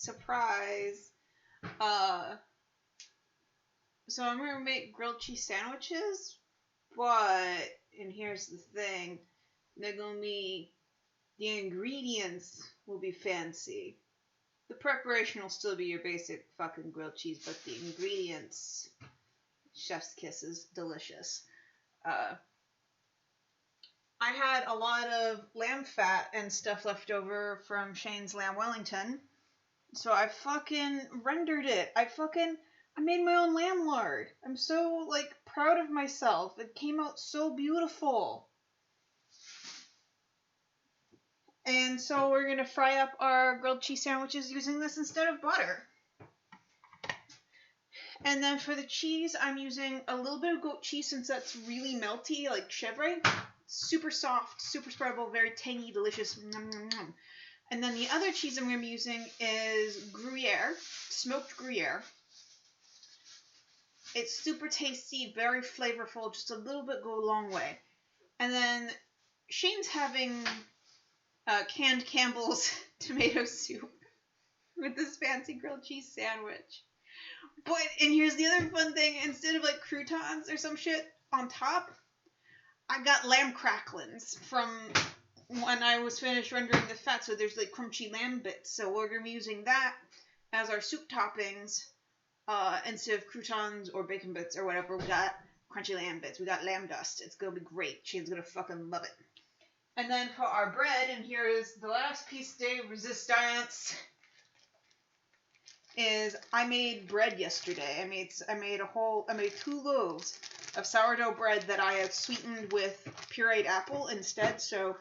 Surprise. So I'm gonna make grilled cheese sandwiches, but, and here's the thing, they're gonna be, the ingredients will be fancy. The preparation will still be your basic fucking grilled cheese, but the ingredients, chef's kisses, delicious. I had a lot of lamb fat and stuff left over from Shane's Lamb Wellington, so I fucking rendered it. I made my own lamb lard. I'm so, proud of myself. It came out so beautiful. And so we're going to fry up our grilled cheese sandwiches using this instead of butter. And then for the cheese, I'm using a little bit of goat cheese since that's really melty, like chèvre. Super soft, super spreadable, very tangy, delicious. And then the other cheese I'm going to be using is Gruyere, smoked Gruyere. It's super tasty, very flavorful, just a little bit go a long way. And then Shane's having canned Campbell's tomato soup with this fancy grilled cheese sandwich. And here's the other fun thing, instead of croutons or some shit on top, I got lamb cracklings from when I was finished rendering the fat, so there's crunchy lamb bits, so we're going to be using that as our soup toppings. Instead of croutons or bacon bits or whatever, we got crunchy lamb bits. We got lamb dust. It's going to be great. Shane's going to fucking love it. And then for our bread, and here is the last piece de resistance, is I made bread yesterday. I made 2 loaves of sourdough bread that I had sweetened with pureed apple instead, so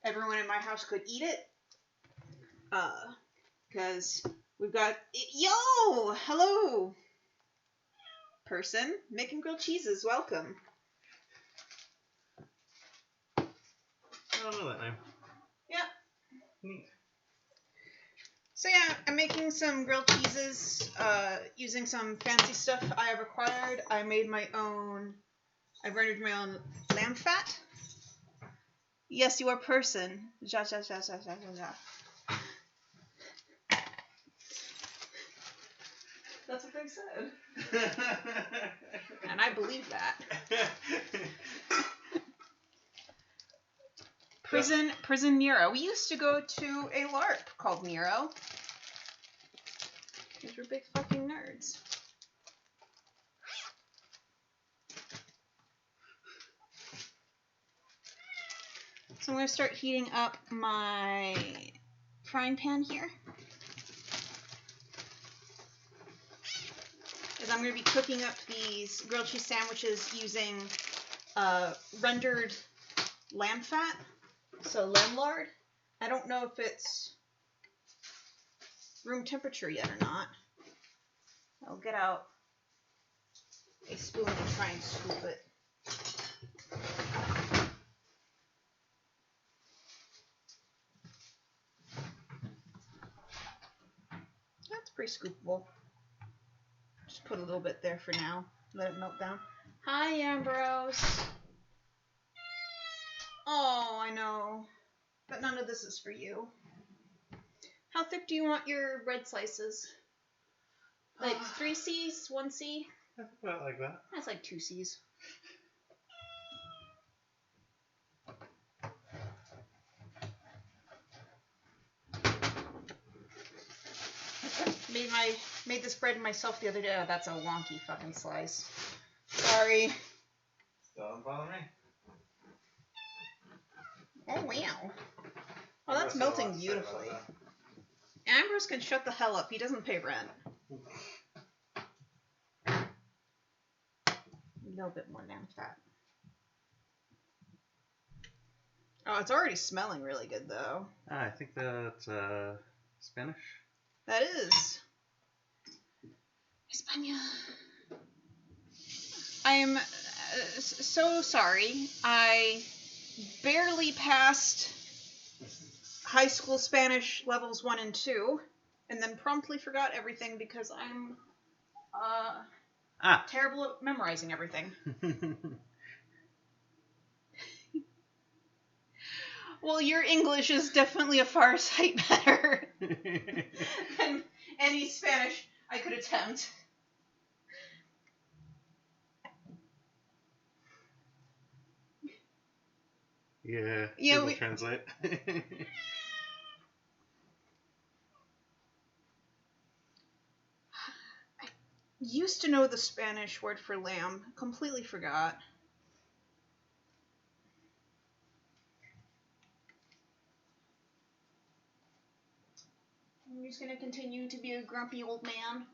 everyone in my house could eat it. Because we've got... Yo! Hello! Person making grilled cheeses. Welcome. I don't know that name. Yeah. Neat. So yeah, I'm making some grilled cheeses using some fancy stuff I have acquired. I rendered my own lamb fat. Yes, you are person. Ja, ja, ja, ja, ja, ja, ja. That's what they said. And I believe that. Prison Nero. We used to go to a LARP called Nero. These were big fucking nerds. So I'm going to start heating up my frying pan here. As I'm going to be cooking up these grilled cheese sandwiches using rendered lamb fat. So lamb lard. I don't know if it's room temperature yet or not. I'll get out a spoon and try and scoop it. That's pretty scoopable. Just put a little bit there for now. Let it melt down. Hi, Ambrose. Oh, I know. But none of this is for you. How thick do you want your bread slices? 3 C's? 1 C? About like that. That's 2 C's. Made this bread myself the other day. Oh, that's a wonky fucking slice. Sorry. Still don't bother me. Oh, wow. Oh, that's melting beautifully. Ambrose can shut the hell up. He doesn't pay rent. A little bit more lamb fat. Oh, it's already smelling really good, though. I think that's Spanish. That is. España. I'm so sorry. I barely passed high school Spanish levels 1 and 2, and then promptly forgot everything because I'm terrible at memorizing everything. Well, your English is definitely a far sight better any Spanish I could attempt. Yeah, Yeah, Google Translate. Used to know the Spanish word for lamb. Completely forgot. I'm just gonna continue to be a grumpy old man.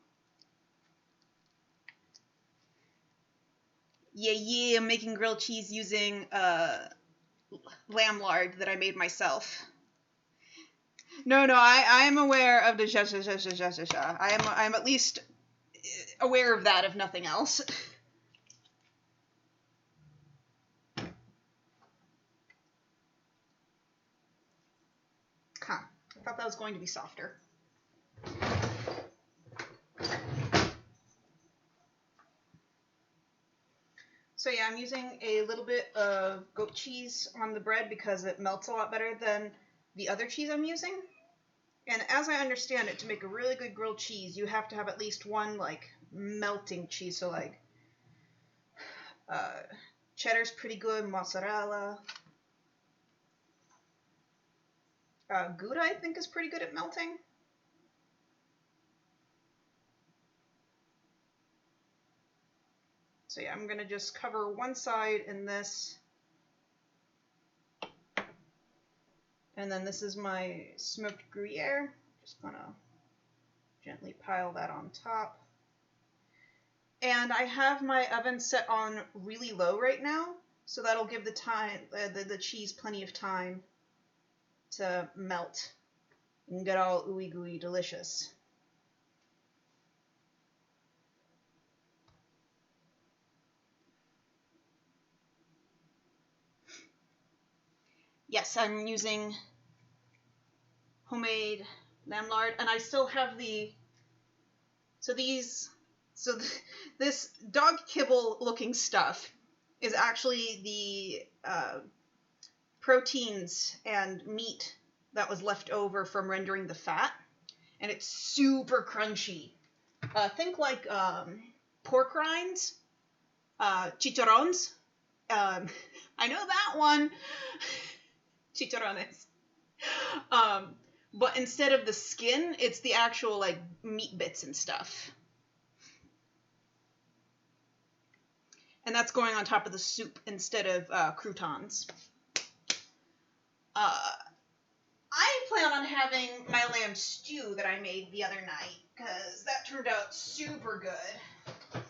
Yeah, I'm making grilled cheese using lamb lard that I made myself. No, I'm aware of the sha. I'm at least aware of that, if nothing else. Huh. I thought that was going to be softer. So yeah, I'm using a little bit of goat cheese on the bread because it melts a lot better than the other cheese I'm using. And as I understand it, to make a really good grilled cheese, you have to have at least one, like, melting cheese. So, like, cheddar's pretty good, mozzarella. Gouda, I think, is pretty good at melting. So yeah, I'm going to just cover one side in this. And then this is my smoked Gruyere. Just going to gently pile that on top. And I have my oven set on really low right now, so that'll give the cheese plenty of time to melt and get all ooey gooey delicious. Yes, I'm using homemade lamb lard, and I still have this dog kibble looking stuff is actually the proteins and meat that was left over from rendering the fat, and it's super crunchy. Think like pork rinds, chicharrones. I know that one. Chicharrones. But instead of the skin, it's the actual like meat bits and stuff. And that's going on top of the soup instead of croutons. I plan on having my lamb stew that I made the other night, because that turned out super good.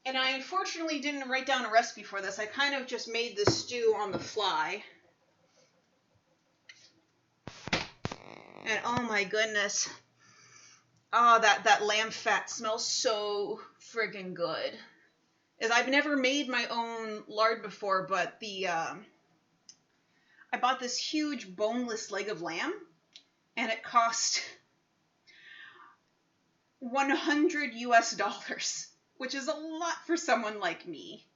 And I unfortunately didn't write down a recipe for this. I kind of just made the stew on the fly. And oh my goodness. Oh, that lamb fat smells so friggin' good. As I've never made my own lard before, but I bought this huge boneless leg of lamb, and it cost $100 US, which is a lot for someone like me.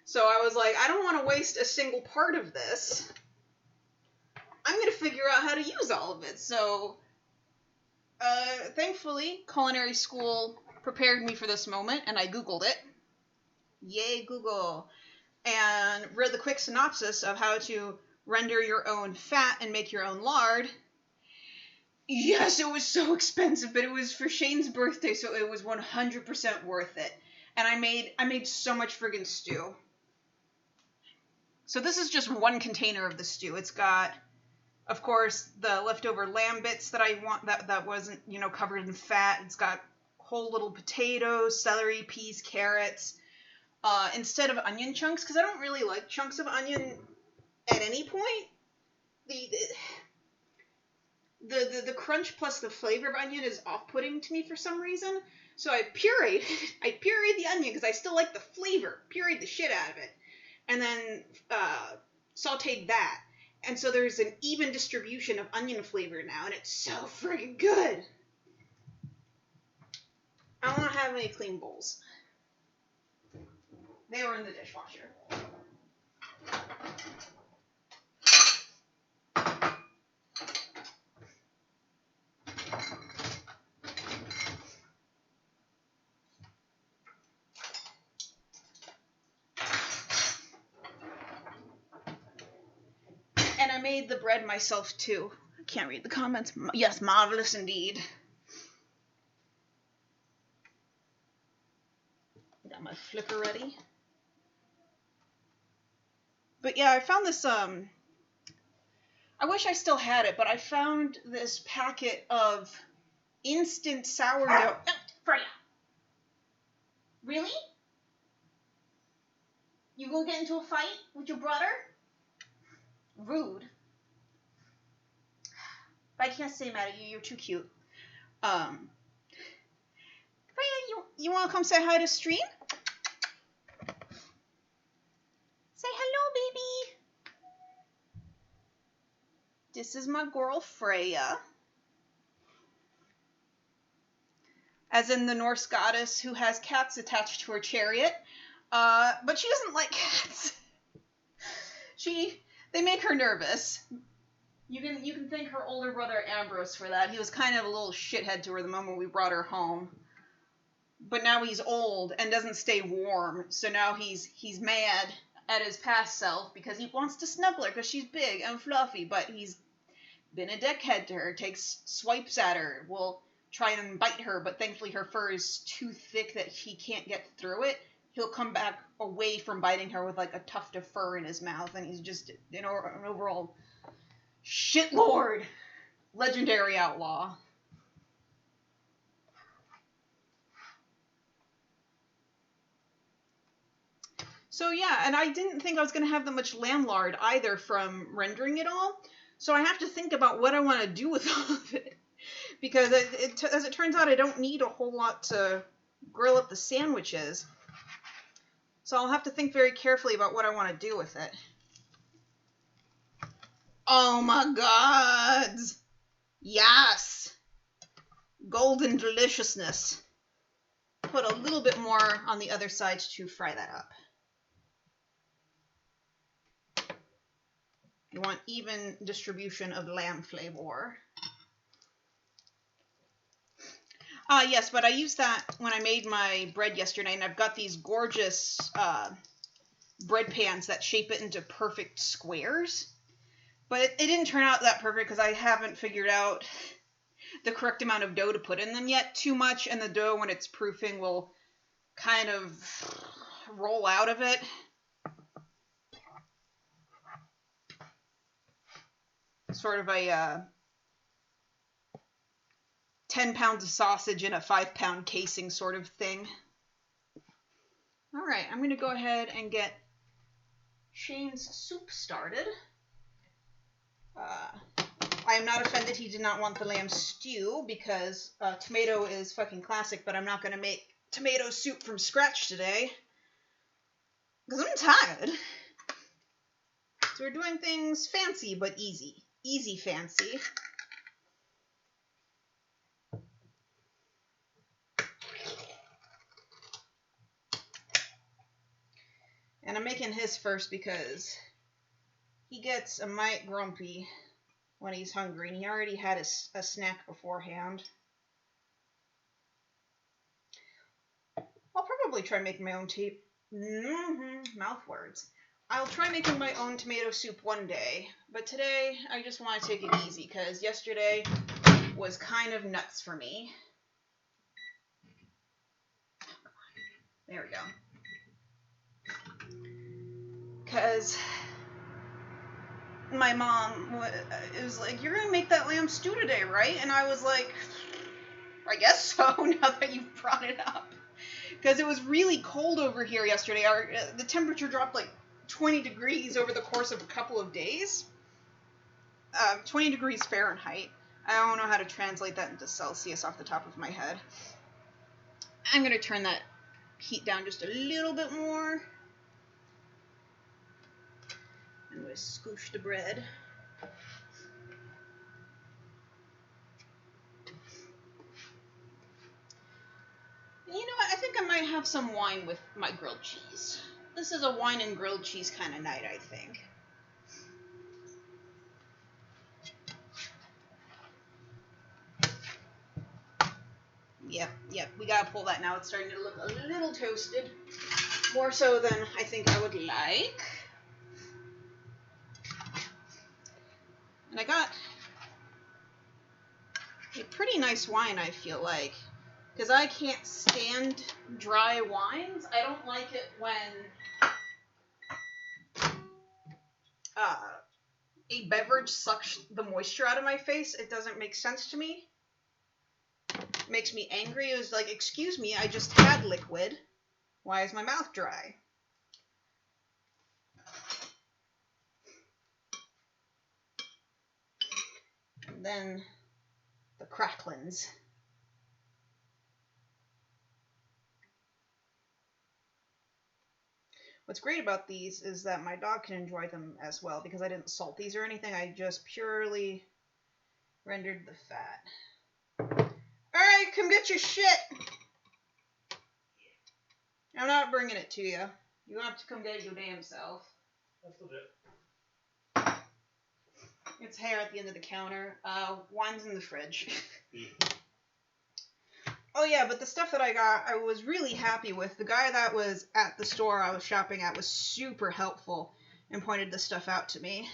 So I was like, I don't want to waste a single part of this. I'm going to figure out how to use all of it. So, thankfully, culinary school prepared me for this moment, and I Googled it. Yay, Google. And read the quick synopsis of how to render your own fat and make your own lard. Yes, it was so expensive, but it was for Shane's birthday, so it was 100% worth it. And I made so much friggin' stew. So this is just one container of the stew. It's got, of course, the leftover lamb bits that I want that wasn't, covered in fat. It's got whole little potatoes, celery, peas, carrots. Instead of onion chunks, because I don't really like chunks of onion at any point. The crunch plus the flavor of onion is off-putting to me for some reason. So I pureed the onion because I still like the flavor. Pureed the shit out of it. And then sauteed that. And so there's an even distribution of onion flavor now, and it's so friggin' good. I don't have any clean bowls. They were in the dishwasher. made the bread myself too. I can't read the comments. Yes, marvelous indeed. Got my flicker ready. But yeah, I found this, I wish I still had it, but I found this packet of instant sourdough. Oh, Freya. Really? You gonna get into a fight with your brother? Rude. But I can't stay mad at you. You're too cute. Freya, you wanna come say hi to stream? Say hello, baby. This is my girl Freya. As in the Norse goddess who has cats attached to her chariot. But she doesn't like cats. They make her nervous. You can thank her older brother Ambrose for that. He was kind of a little shithead to her the moment we brought her home. But now he's old and doesn't stay warm, so now he's mad at his past self because he wants to snuggle her because she's big and fluffy, but he's been a dickhead to her, takes swipes at her, will try and bite her, but thankfully her fur is too thick that he can't get through it. He'll come back away from biting her with like a tuft of fur in his mouth, and he's just an overall shitlord, legendary outlaw. So yeah, and I didn't think I was going to have that much lamb-lard either from rendering it all. So I have to think about what I want to do with all of it. Because as it turns out, I don't need a whole lot to grill up the sandwiches. So I'll have to think very carefully about what I want to do with it. Oh my gods! Yes! Golden deliciousness. Put a little bit more on the other side to fry that up. You want even distribution of lamb flavor. Yes, but I used that when I made my bread yesterday, and I've got these gorgeous bread pans that shape it into perfect squares. But it didn't turn out that perfect because I haven't figured out the correct amount of dough to put in them yet. Too much, and the dough, when it's proofing, will kind of roll out of it. Sort of a 10 pounds of sausage in a 5-pound casing sort of thing. Alright, I'm going to go ahead and get Shane's soup started. I am not offended he did not want the lamb stew because tomato is fucking classic, but I'm not going to make tomato soup from scratch today. Because I'm tired. So we're doing things fancy but easy. Easy fancy. And I'm making his first because he gets a mite grumpy when he's hungry, and he already had a snack beforehand. I'll probably try making my own mouth words. I'll try making my own tomato soup one day, but today I just want to take it easy because yesterday was kind of nuts for me. There we go. Because my mom was like, "You're gonna make that lamb stew today, right?" And I was like, "I guess so." Now that you've brought it up, because it was really cold over here yesterday. The temperature dropped like 20 degrees over the course of a couple of days. 20 degrees Fahrenheit. I don't know how to translate that into Celsius off the top of my head. I'm going to turn that heat down just a little bit more. I'm going to scoosh the bread. You know what? I think I might have some wine with my grilled cheese. This is a wine and grilled cheese kind of night, I think. Yep, we gotta pull that now. It's starting to look a little toasted. More so than I think I would like. pretty nice wine, I feel like. Because I can't stand dry wines. I don't like it when a beverage sucks the moisture out of my face. It doesn't make sense to me. It makes me angry. It was like, excuse me, I just had liquid. Why is my mouth dry? And then the cracklins. What's great about these is that my dog can enjoy them as well because I didn't salt these or anything. I just purely rendered the fat. Alright, come get your shit! I'm not bringing it to you. You have to come get it your damn self. That's legit. It's hair at the end of the counter. Wine's in the fridge. Oh yeah, but the stuff that I got, I was really happy with. The guy that was at the store I was shopping at was super helpful and pointed this stuff out to me.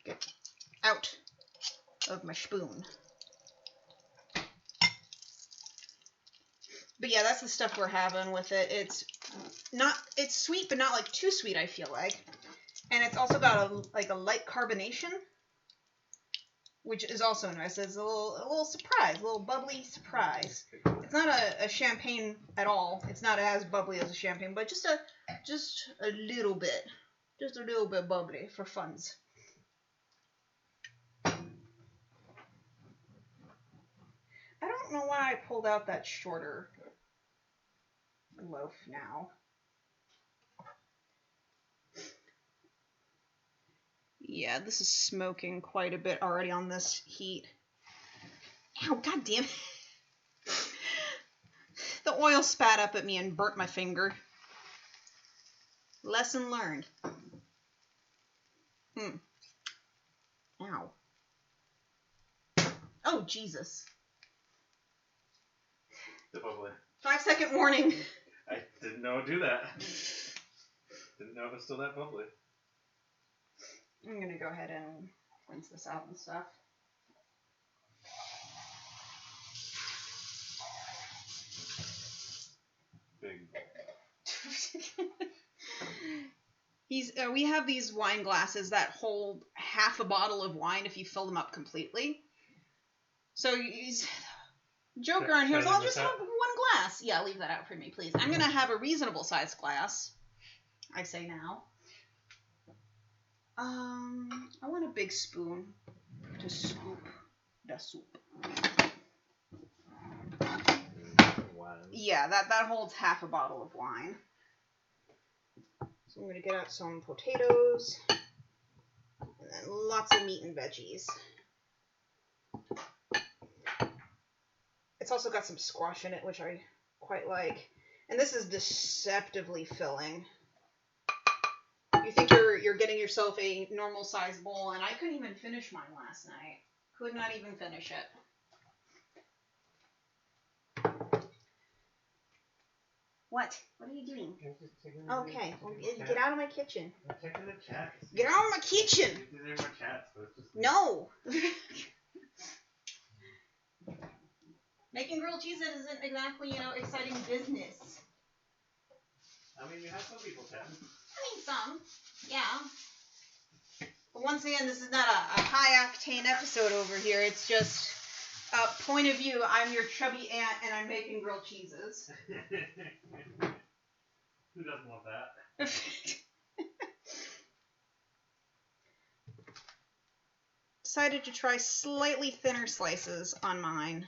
Get out of my spoon. But yeah, that's the stuff we're having with it. It's sweet, but not like too sweet, I feel like. And it's also got a light carbonation, which is also nice. It's a little surprise, a little bubbly surprise. It's not a champagne at all. It's not as bubbly as a champagne, but just a little bit. Just a little bit bubbly for funs. I don't know why I pulled out that shorter loaf now. Yeah, this is smoking quite a bit already on this heat. Ow, goddamn. The oil spat up at me and burnt my finger. Lesson learned. Ow. Oh, Jesus. The bubbly. 5-second warning. I didn't know it would do that. Didn't know it was still that bubbly. I'm gonna go ahead and rinse this out and stuff. Big. We have these wine glasses that hold half a bottle of wine if you fill them up completely. So he's Joker on here, so I'll just have one glass. Yeah, leave that out for me, please. I'm gonna have a reasonable sized glass. I say now. I want a big spoon to scoop the soup. Wine. Yeah, that holds half a bottle of wine. So I'm going to get out some potatoes, and then lots of meat and veggies. It's also got some squash in it, which I quite like. And this is deceptively filling. You think you're getting yourself a normal size bowl, and I couldn't even finish mine last night. Could not even finish it. What? What are you doing? Okay, well, get out of my kitchen. I'm checking the chat. Get out of my kitchen! There are more chats, but it's just... No! Making grilled cheese isn't exactly, exciting business. I mean, you have some people chatting. I mean, some. Yeah. But once again, this is not a high-octane episode over here. It's just point of view. I'm your chubby aunt, and I'm making grilled cheeses. Who doesn't want that? Decided to try slightly thinner slices on mine.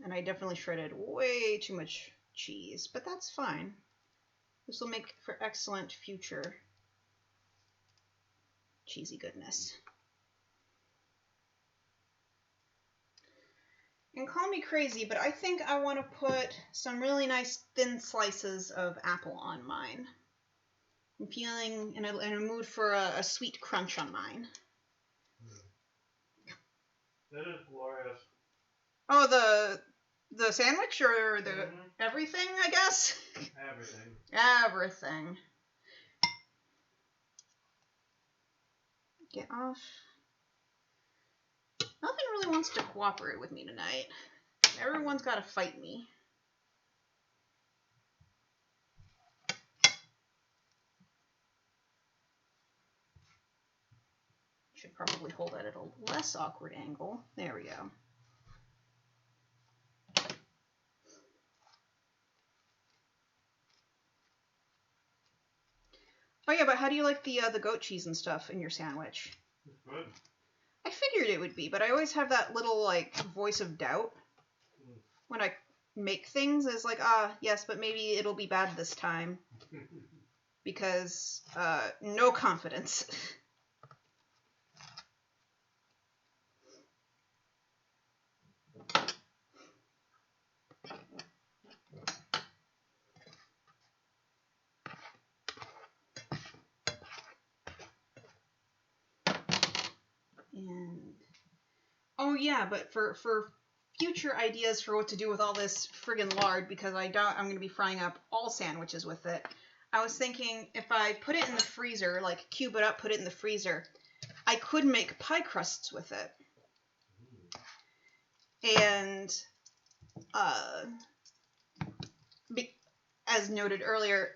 And I definitely shredded way too much cheese, but that's fine. This will make for excellent future cheesy goodness. And call me crazy, but I think I want to put some really nice thin slices of apple on mine. I'm feeling in a mood for a sweet crunch on mine. It is glorious. Oh, the sandwich or the everything, I guess? Everything. Everything. Get off. Nothing really wants to cooperate with me tonight. Everyone's got to fight me. Should probably hold it at a less awkward angle. There we go. Oh yeah, but how do you like the goat cheese and stuff in your sandwich? It's good. I figured it would be, but I always have that little like voice of doubt when I make things. It's like, yes, but maybe it'll be bad this time because no confidence. And oh yeah, but for future ideas for what to do with all this friggin' lard, because I'm going to be frying up all sandwiches with it. I was thinking if I put it in the freezer, like cube it up, put it in the freezer, I could make pie crusts with it. And as noted earlier,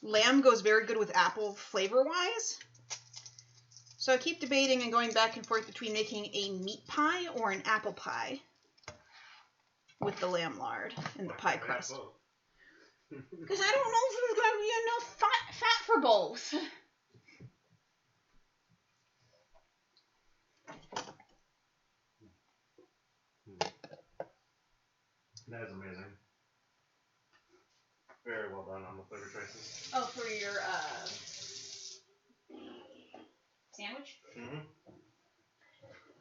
lamb goes very good with apple flavor-wise. So I keep debating and going back and forth between making a meat pie or an apple pie with the lamb lard and the pie crust. Because I don't know if there's going to be enough fat for both. That is amazing. Very well done on the flavor choices. Oh, for your sandwich? Mm-hmm.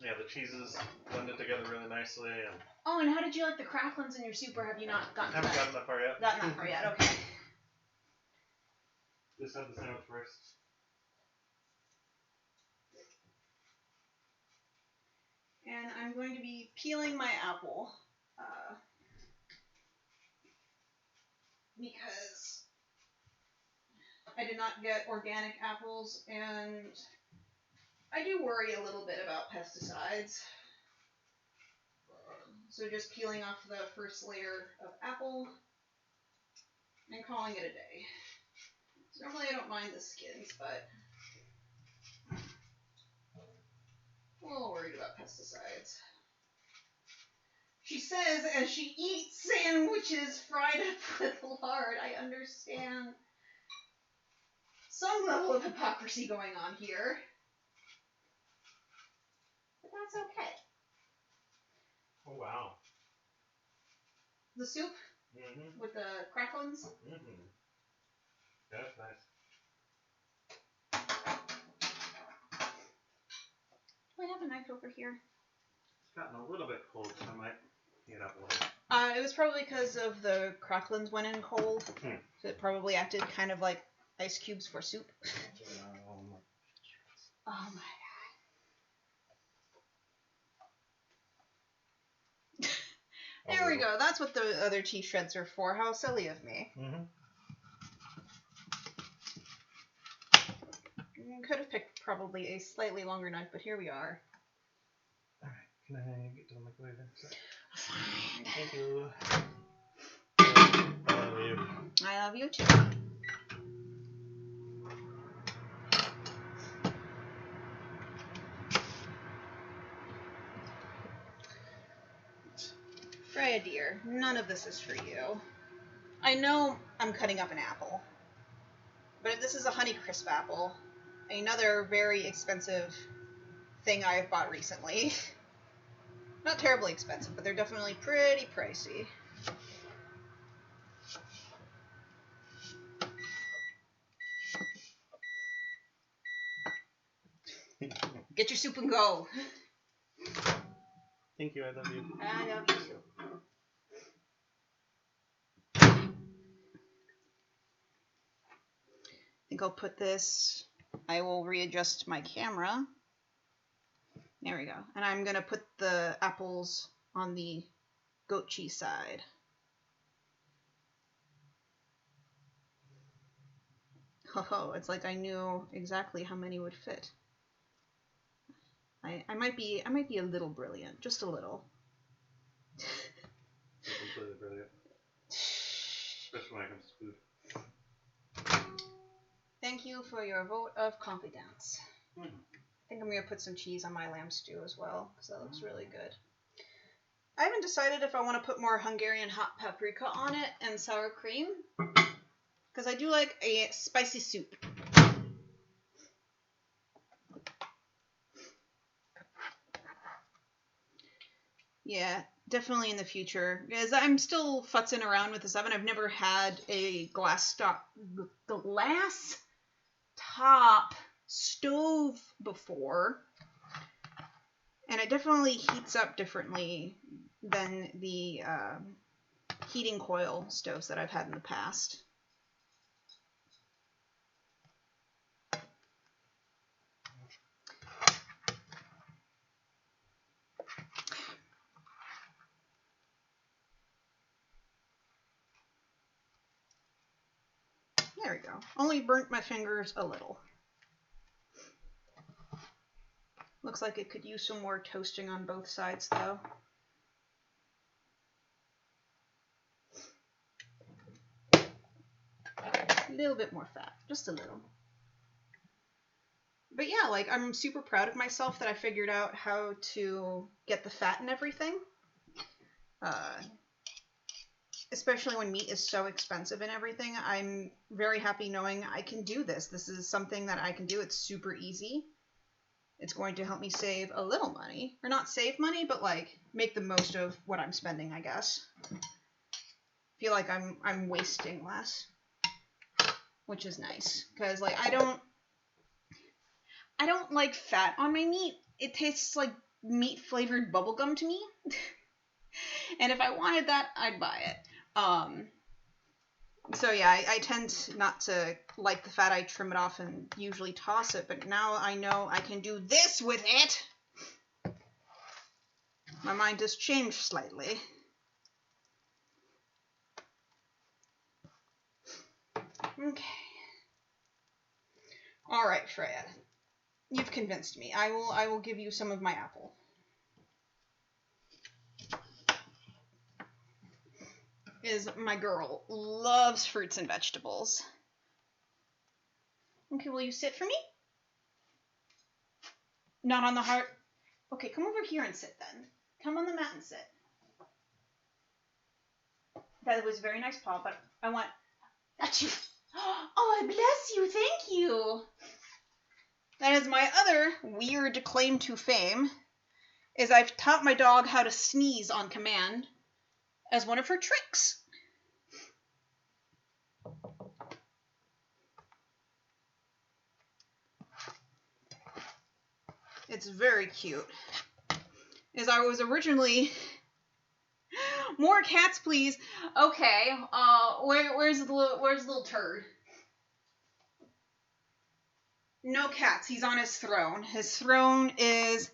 Yeah, the cheeses blended together really nicely. And oh, and how did you like the cracklins in your soup, or have you not gotten haven't gotten that far yet. Gotten that far yet, okay. Just have the sandwich first. And I'm going to be peeling my apple. Because I did not get organic apples, and I do worry a little bit about pesticides. So just peeling off the first layer of apple and calling it a day. So normally I don't mind the skins, but I'm a little worried about pesticides. She says as she eats sandwiches fried up with lard. I understand some level of hypocrisy going on here. But that's okay. Oh, wow. The soup with the cracklins. That's nice. Do I have a knife over here? It's gotten a little bit cold, so I might heat it up a little. It was probably because of the cracklins went in cold. So it probably acted kind of like ice cubes for soup. Oh my god. There we go. That's what the other cheese shreds are for. How silly of me. Could have picked probably a slightly longer knife, but here we are. Alright, can I get to the microwave then? Fine. Thank you. I love you. I love you too. Freya dear, none of this is for you. I know I'm cutting up an apple, but this is a Honeycrisp apple, another very expensive thing I have bought recently. Not terribly expensive, but they're definitely pretty pricey. Get your soup and go. Thank you, I love you. I love you too. I think I'll put this, I will readjust my camera There we go. And I'm going to put the apples on the goat cheese side. Oh, it's like I knew exactly how many would fit. I might be a little brilliant, just a little. Completely brilliant. Especially when it comes to food. Thank you for your vote of confidence. I think I'm going to put some cheese on my lamb stew as well, because that looks really good. I haven't decided if I want to put more Hungarian hot paprika on it and sour cream, because I do like a spicy soup. Yeah, definitely in the future, because I'm still futzing around with this oven. I've never had a glass top stove before, and it definitely heats up differently than the heating coil stoves that I've had in the past. There we go. Only burnt my fingers a little. Looks like it could use some more toasting on both sides, though. A little bit more fat, just a little. But yeah, like, I'm super proud of myself that I figured out how to get the fat and everything. Especially when meat is so expensive and everything, I'm very happy knowing I can do this. This is something that I can do. It's super easy. It's going to help me save a little money. Or not save money, but, like, make the most of what I'm spending, I guess. Feel like I'm wasting less. Which is nice. Because, like, I don't like fat on my meat. It tastes like meat-flavored bubblegum to me. And if I wanted that, I'd buy it. So yeah, I tend not to like the fat. I trim it off and usually toss it, but now I know I can do this with it. My mind has changed slightly. Okay. All right, Freya. You've convinced me. I will give you some of my apple. My girl loves fruits and vegetables. Okay, will you sit for me? Not on the heart. Okay, come over here and sit then. Come on the mat and sit. That was a very nice paw, but I want... Achoo! Oh, bless you, thank you! That is my other weird claim to fame, is I've taught my dog how to sneeze on command as one of her tricks. It's very cute. As I was originally... More cats, please. Okay, where's the little turd? No cats. He's on his throne. His throne is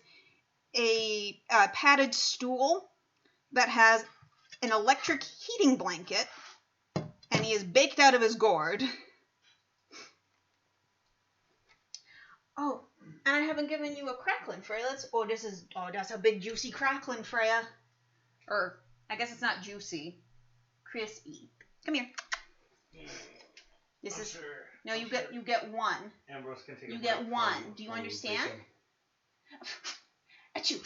a padded stool that has an electric heating blanket, and he is baked out of his gourd. Oh, and I haven't given you a cracklin, Freya. That's a big juicy cracklin, Freya. Or, I guess it's not juicy. Crispy. Come here. This is... Sure. No, you get one. Ambrose can take You get one. Do you understand? Achoo.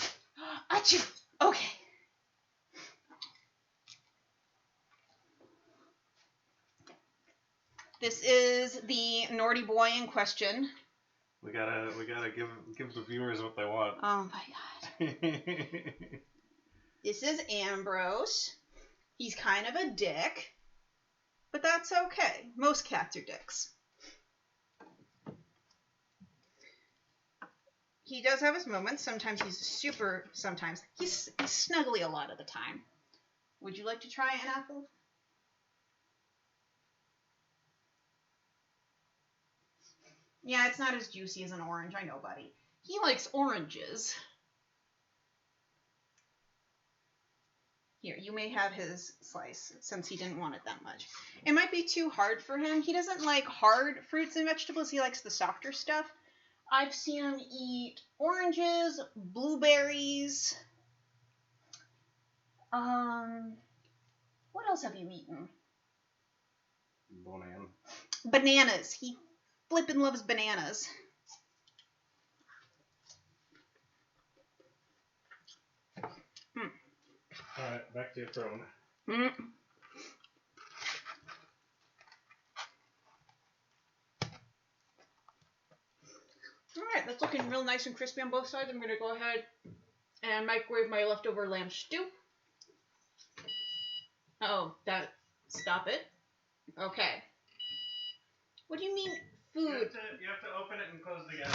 Achoo. Okay. This is the naughty boy in question. We gotta give the viewers what they want. Oh my god. This is Ambrose. He's kind of a dick, but that's okay. Most cats are dicks. He does have his moments. Sometimes he's he's snuggly a lot of the time. Would you like to try an apple? Yeah, it's not as juicy as an orange, I know, buddy. He likes oranges. Here, you may have his slice, since he didn't want it that much. It might be too hard for him. He doesn't like hard fruits and vegetables. He likes the softer stuff. I've seen him eat oranges, blueberries. What else have you eaten? Bananas. He flippin' loves bananas. Alright, back to your throne. Alright, that's looking real nice and crispy on both sides. I'm going to go ahead and microwave my leftover lamb stew. Oh, stop it. Okay. What do you mean, food? You have to open it and close it again.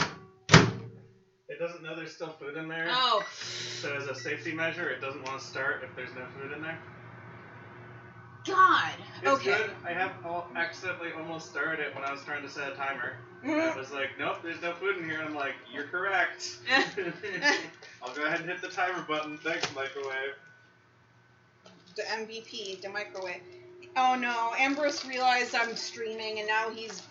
It doesn't know there's still food in there. Oh. So as a safety measure, it doesn't want to start if there's no food in there. God. It's okay. Good. I have accidentally almost started it when I was trying to set a timer. I was like, nope, there's no food in here. And I'm like, you're correct. I'll go ahead and hit the timer button. Thanks, microwave. The MVP, the microwave. Oh no, Ambrose realized I'm streaming and now he's...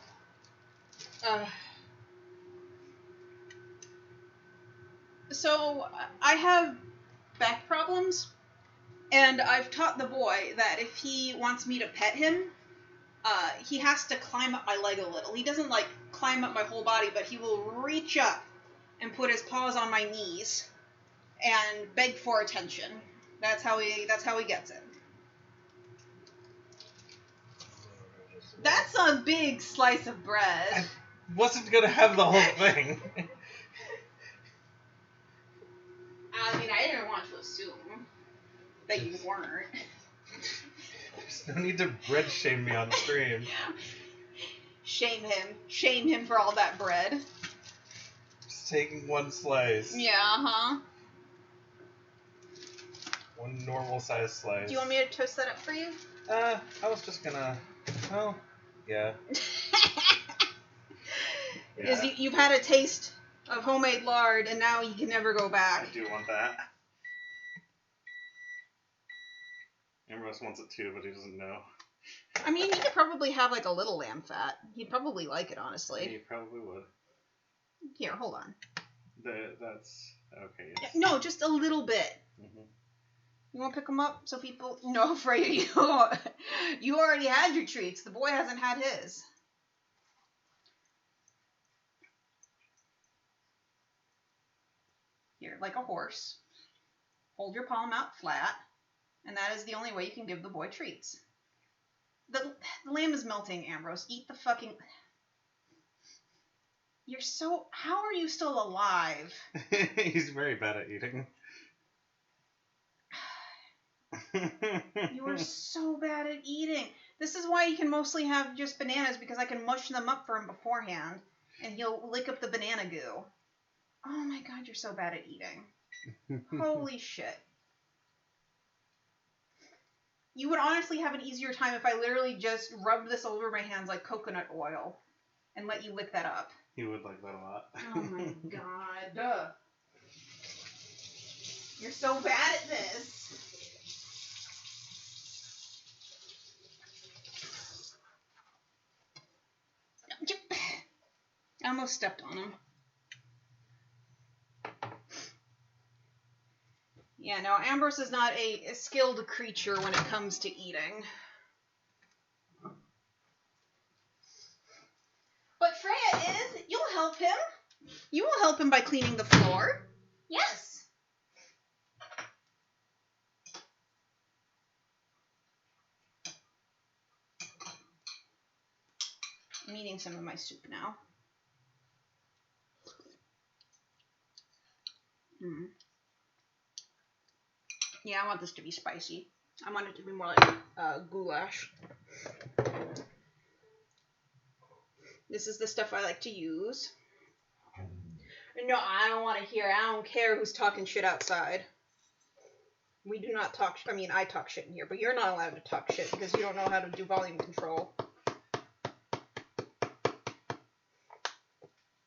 So, I have back problems, and I've taught the boy that if he wants me to pet him, he has to climb up my leg a little. He doesn't, like, climb up my whole body, but he will reach up and put his paws on my knees and beg for attention. That's how he gets it. That's a big slice of bread. I wasn't gonna have the whole thing. I mean, I didn't want to assume that you weren't. There's no need to bread shame me on stream. Shame him. Shame him for all that bread. Just taking one slice. Yeah, uh-huh. One normal size slice. Do you want me to toast that up for you? I was just gonna... Oh, yeah. Because you've had a taste of homemade lard, and now you can never go back. I do want that. Ambrose wants it too, but he doesn't know. I mean, you could probably have like a little lamb fat. He'd probably like it, honestly. He probably would. Here, hold on. That's... Okay, yes. No, just a little bit. Mm-hmm. You want to pick them up so people know afraid of you? You already had your treats. The boy hasn't had his. Here, like a horse. Hold your palm out flat, and that is the only way you can give the boy treats. The lamb is melting, Ambrose. Eat the fucking... You're so... How are you still alive? He's very bad at eating. You are so bad at eating. This is why you can mostly have just bananas, because I can mush them up for him beforehand, and he'll lick up the banana goo. Oh my god, you're so bad at eating. Holy shit. You would honestly have an easier time if I literally just rubbed this over my hands like coconut oil and let you lick that up. He would like that a lot. Oh my god. You're so bad at this. I almost stepped on him. Yeah, no, Ambrose is not a skilled creature when it comes to eating. But Freya is. You'll help him. You will help him by cleaning the floor. Yes. I'm eating some of my soup now. Yeah, I want this to be spicy. I want it to be more like goulash. This is the stuff I like to use. No, I don't want to hear. I don't care who's talking shit outside. We do not talk. I mean, I talk shit in here, but you're not allowed to talk shit because you don't know how to do volume control.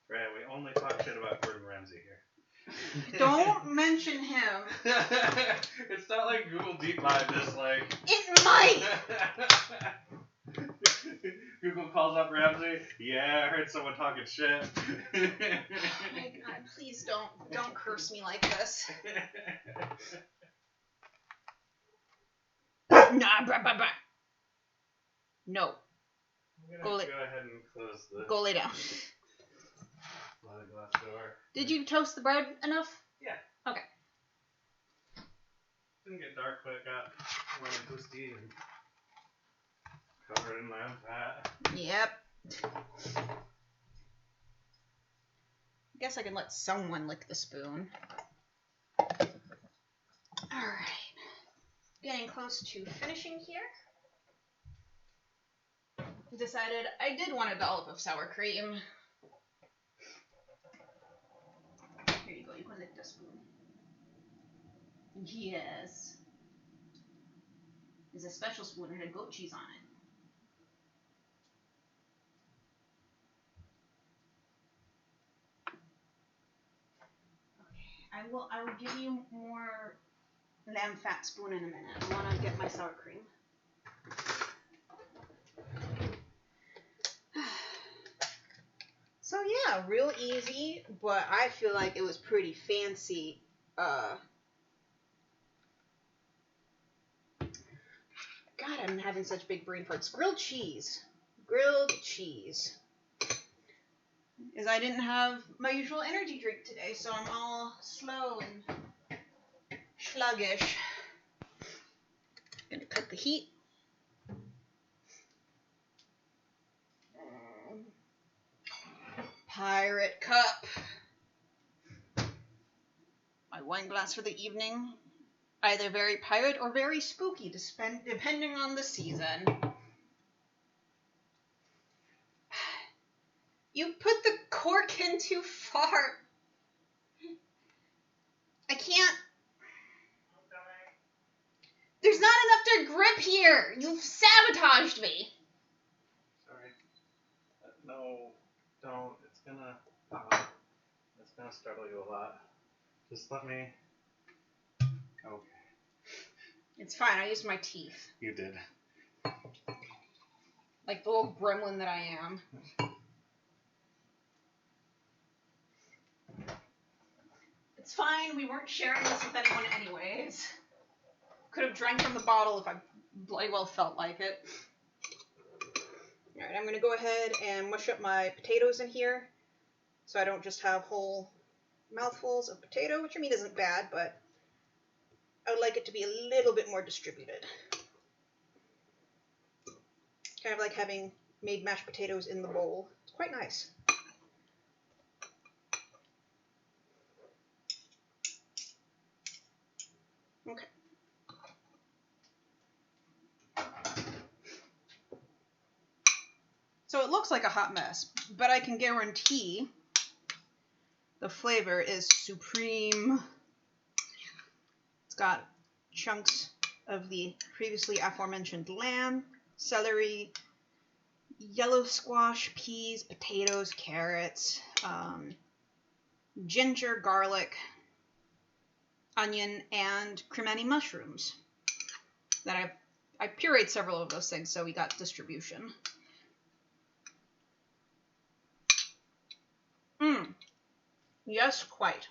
Right, we only talk shit about Gordon Ramsay here. Don't mention him. It's not like Google DeepMind is like. It might. Google calls up Ramsey. Yeah, I heard someone talking shit. Oh my God, please don't curse me like this. Nah, blah, blah, blah. No. I'm gonna go ahead and close the Go lay down. sliding glass door. Did you toast the bread enough? Yeah. Okay. Didn't get dark, but it got warm and toasty and covered in my own fat. Yep. I guess I can let someone lick the spoon. Alright. Getting close to finishing here. Decided I did want a dollop of sour cream. Here you go, you can lick the spoon. Yes. There's a special spoon that had goat cheese on it. I will give you more lamb fat spoon in a minute. I want to get my sour cream. So yeah, real easy, but I feel like it was pretty fancy. God, I'm having such big brain farts. Grilled cheese. Grilled cheese. Is I didn't have my usual energy drink today, so I'm all slow and sluggish. Gonna cut the heat. Pirate cup. My wine glass for the evening. Either very pirate or very spooky, depending on the season. You put the cork in too far. I can't. There's not enough to grip here. You've sabotaged me. Sorry. No, don't. It's gonna startle you a lot. Just let me. Okay. It's fine. I used my teeth. You did. Like the little gremlin that I am. It's fine. We weren't sharing this with anyone anyways. Could have drank from the bottle if I bloody well felt like it. Alright, I'm going to go ahead and mush up my potatoes in here so I don't just have whole mouthfuls of potato, which I mean isn't bad, but I would like it to be a little bit more distributed. Kind of like having made mashed potatoes in the bowl. It's quite nice. Okay. So it looks like a hot mess, but I can guarantee the flavor is supreme. It's got chunks of the previously aforementioned lamb, celery, yellow squash, peas, potatoes, carrots, ginger, garlic, onion, and cremini mushrooms. That I pureed several of those things, so we got distribution. Yes, quite.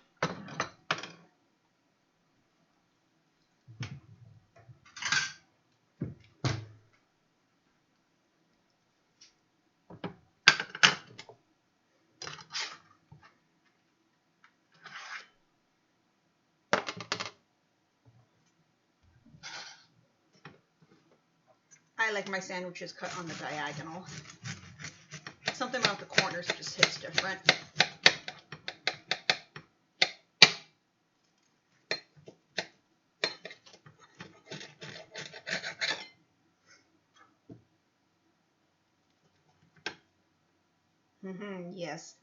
I like my sandwiches cut on the diagonal. Something about the corners just hits different. Yes.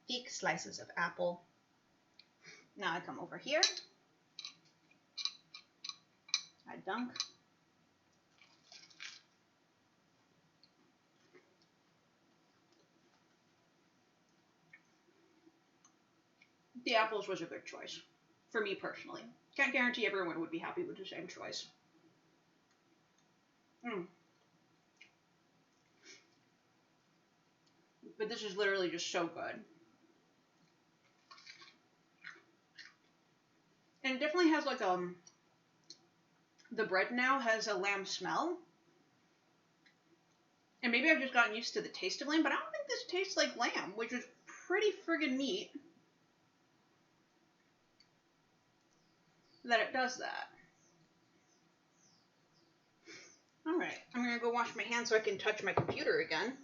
Thick slices of apple. Now I come over here. I dunk. the apples was a good choice. For me personally. Can't guarantee everyone would be happy with the same choice. But this is literally just so good. And it definitely has like the bread now has a lamb smell. And maybe I've just gotten used to the taste of lamb, but I don't think this tastes like lamb, which is pretty friggin' neat that it does that. Alright, I'm gonna go wash my hands so I can touch my computer again.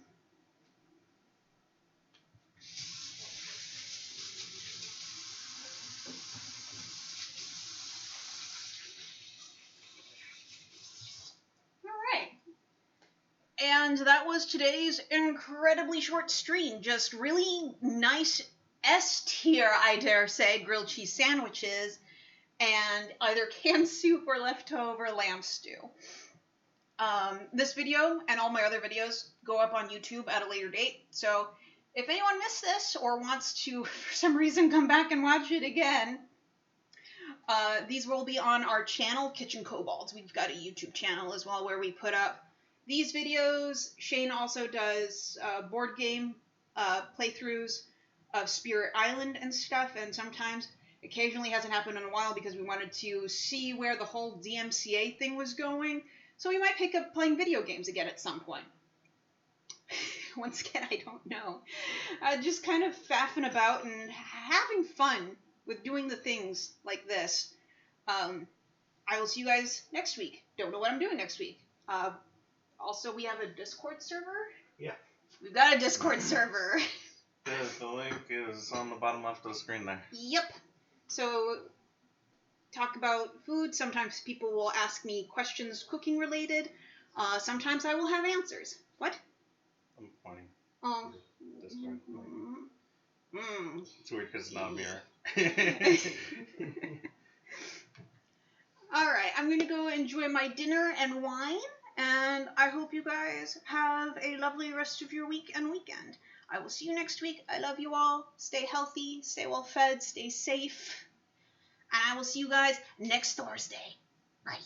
Alright. And that was today's incredibly short stream. Just really nice S-tier, I dare say, grilled cheese sandwiches and either canned soup or leftover lamb stew. This video and all my other videos go up on YouTube at a later date, so if anyone missed this or wants to, for some reason, come back and watch it again, these will be on our channel, Kitchen Kobolds. We've got a YouTube channel as well where we put up these videos. Shane also does board game playthroughs of Spirit Island and stuff, and sometimes, occasionally hasn't happened in a while because we wanted to see where the whole DMCA thing was going. So we might pick up playing video games again at some point. Once again, I don't know. Just kind of faffing about and having fun with doing the things like this. I will see you guys next week. Don't know what I'm doing next week. Also, we have a Discord server. Yeah. We've got a Discord server. The link is on the bottom left of the screen there. Yep. So, talk about food. Sometimes people will ask me questions cooking related. Sometimes I will have answers. What? I'm pointing. Oh. Discord. Mm. It's weird because it's not a mirror. Alright, I'm going to go enjoy my dinner and wine. And I hope you guys have a lovely rest of your week and weekend. I will see you next week. I love you all. Stay healthy, stay well fed, stay safe. And I will see you guys next Thursday. Bye.